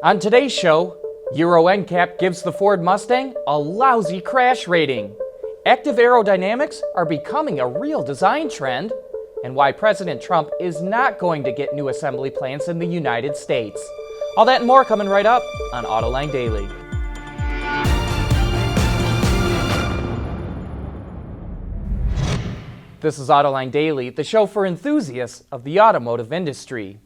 On today's show, Euro NCAP gives the Ford Mustang a lousy crash rating. Active aerodynamics are becoming a real design trend, and why President Trump is not going to get new assembly plants in the United States. All that and more coming right up on Autoline Daily. This is Autoline Daily, the show for enthusiasts of the automotive industry.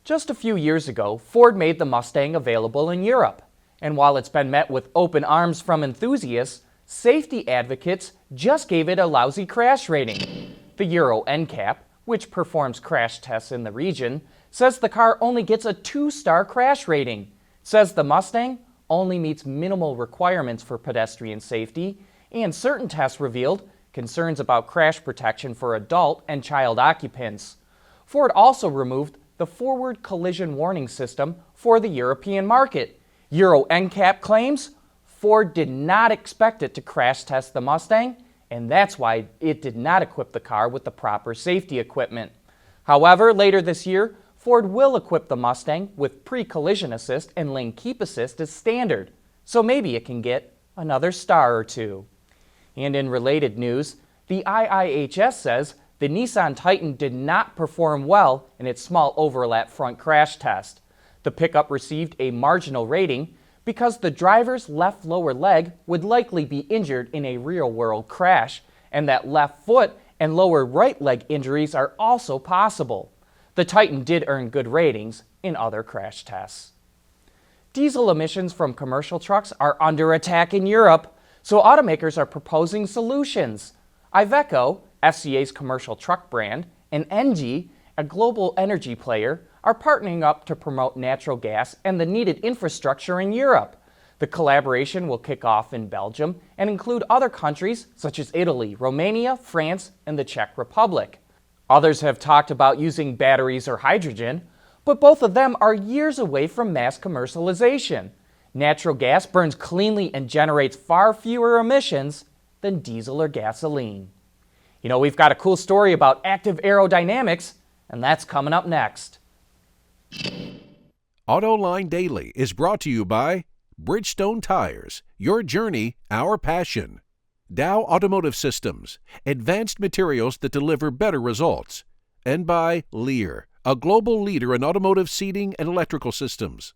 Just a few years ago, Ford made the Mustang available in Europe. And while it's been met with open arms from enthusiasts, safety advocates just gave it a lousy crash rating. The Euro NCAP, which performs crash tests in the region, says the car only gets a 2-star crash rating. It says the Mustang only meets minimal requirements for pedestrian safety, and certain tests revealed concerns about crash protection for adult and child occupants. Ford also removed the forward collision warning system for the European market. Euro NCAP claims Ford did not expect it to crash test the Mustang, and that's why it did not equip the car with the proper safety equipment. However, later this year, Ford will equip the Mustang with pre-collision assist and lane keep assist as standard, so maybe it can get another star or two. And in related news, the IIHS says the Nissan Titan did not perform well in its small overlap front crash test. The pickup received a marginal rating because the driver's left lower leg would likely be injured in a real-world crash, and that left foot and lower right leg injuries are also possible. The Titan did earn good ratings in other crash tests. Diesel emissions from commercial trucks are under attack in Europe, so automakers are proposing solutions. Iveco, FCA's commercial truck brand, and ENGIE, a global energy player, are partnering up to promote natural gas and the needed infrastructure in Europe. The collaboration will kick off in Belgium and include other countries such as Italy, Romania, France, and the Czech Republic. Others have talked about using batteries or hydrogen, but both of them are years away from mass commercialization. Natural gas burns cleanly and generates far fewer emissions than diesel or gasoline. You know, we've got a cool story about active aerodynamics, and that's coming up next. Autoline Daily is brought to you by Bridgestone Tires, your journey, our passion. Dow Automotive Systems, advanced materials that deliver better results. And by Lear, a global leader in automotive seating and electrical systems.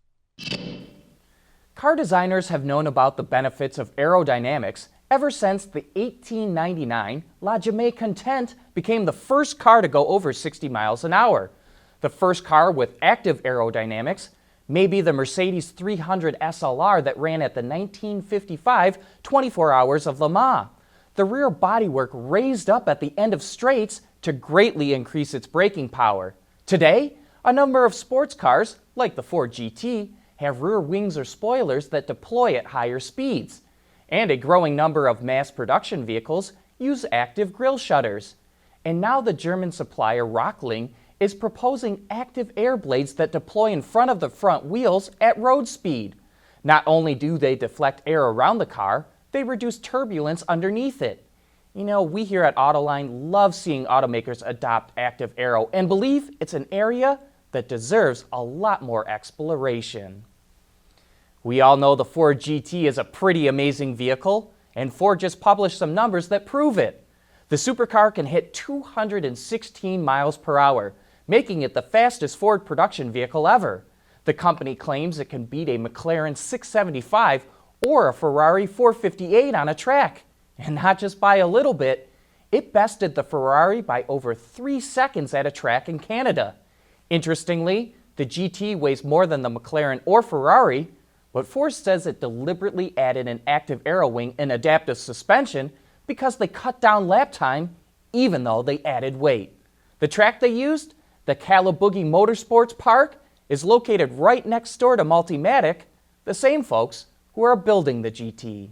Car designers have known about the benefits of aerodynamics ever since the 1899 La Jamais Content became the first car to go over 60 miles an hour. The first car with active aerodynamics may be the Mercedes 300 SLR that ran at the 1955 24 Hours of Le Mans. The rear bodywork raised up at the end of straights to greatly increase its braking power. Today, a number of sports cars, like the Ford GT, have rear wings or spoilers that deploy at higher speeds. And a growing number of mass production vehicles use active grille shutters. And now the German supplier Rockling is proposing active air blades that deploy in front of the front wheels at road speed. Not only do they deflect air around the car, they reduce turbulence underneath it. You know, we here at Autoline love seeing automakers adopt active aero and believe it's an area that deserves a lot more exploration. We all know the Ford GT is a pretty amazing vehicle, and Ford just published some numbers that prove it. The supercar can hit 216 miles per hour, making it the fastest Ford production vehicle ever. The company claims it can beat a McLaren 675 or a Ferrari 458 on a track. And not just by a little bit, it bested the Ferrari by over 3 seconds at a track in Canada. Interestingly, the GT weighs more than the McLaren or Ferrari, but Ford says it deliberately added an active aero wing and adaptive suspension because they cut down lap time even though they added weight. The track they used, the Calabugie Motorsports Park, is located right next door to Multimatic, the same folks who are building the GT.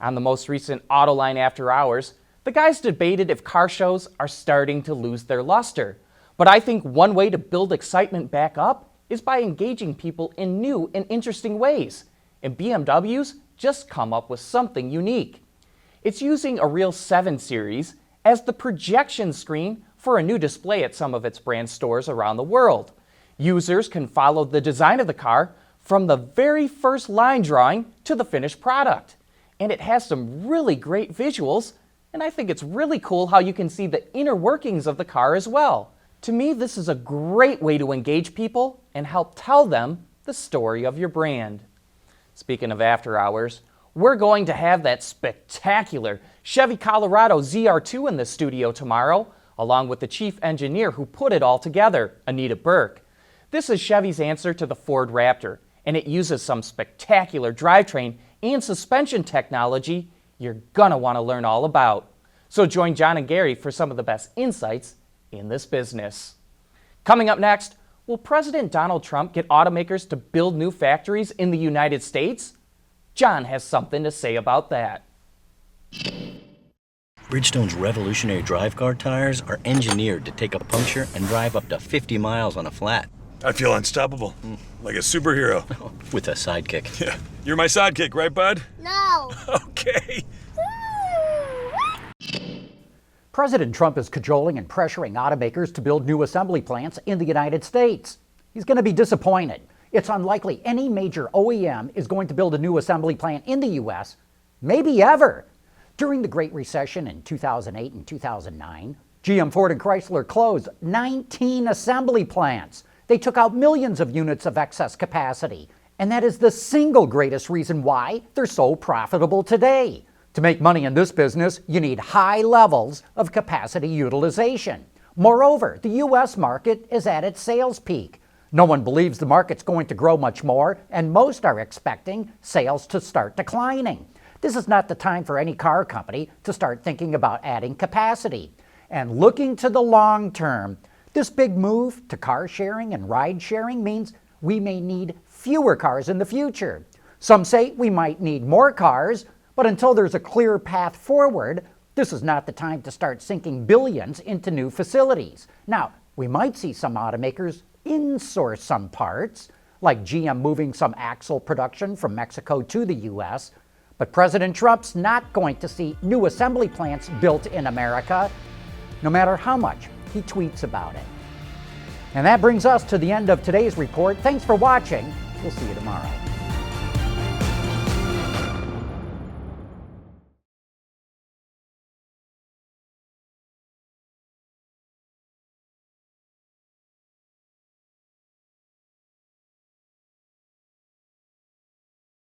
On the most recent Autoline After Hours, the guys debated if car shows are starting to lose their luster. But I think one way to build excitement back up is by engaging people in new and interesting ways. And BMW's just come up with something unique. It's using a real 7 Series as the projection screen for a new display at some of its brand stores around the world. Users can follow the design of the car from the very first line drawing to the finished product. And it has some really great visuals, and I think it's really cool how you can see the inner workings of the car as well. To me, this is a great way to engage people and help tell them the story of your brand. Speaking of after hours, we're going to have that spectacular Chevy Colorado ZR2 in the studio tomorrow, along with the chief engineer who put it all together, Anita Burke. This is Chevy's answer to the Ford Raptor, and it uses some spectacular drivetrain and suspension technology you're gonna want to learn all about. So join John and Gary for some of the best insights in this business. Coming up next, will President Donald Trump get automakers to build new factories in the United States? John has something to say about that. Bridgestone's revolutionary drive car tires are engineered to take a puncture and drive up to 50 miles on a flat. I feel unstoppable, like a superhero. With a sidekick. Yeah, you're my sidekick, right, bud? No. Okay. President Trump is cajoling and pressuring automakers to build new assembly plants in the United States. He's going to be disappointed. It's unlikely any major OEM is going to build a new assembly plant in the U.S., maybe ever. During the Great Recession in 2008 and 2009, GM, Ford, and Chrysler closed 19 assembly plants. They took out millions of units of excess capacity, and that is the single greatest reason why they're so profitable today. To make money in this business, you need high levels of capacity utilization. Moreover, the U.S. market is at its sales peak. No one believes the market's going to grow much more, and most are expecting sales to start declining. This is not the time for any car company to start thinking about adding capacity. And looking to the long term, this big move to car sharing and ride sharing means we may need fewer cars in the future. Some say we might need more cars, but until there's a clear path forward, this is not the time to start sinking billions into new facilities. Now, we might see some automakers insource some parts, like GM moving some axle production from Mexico to the U.S., but President Trump's not going to see new assembly plants built in America, no matter how much he tweets about it. And that brings us to the end of today's report. Thanks for watching. We'll see you tomorrow.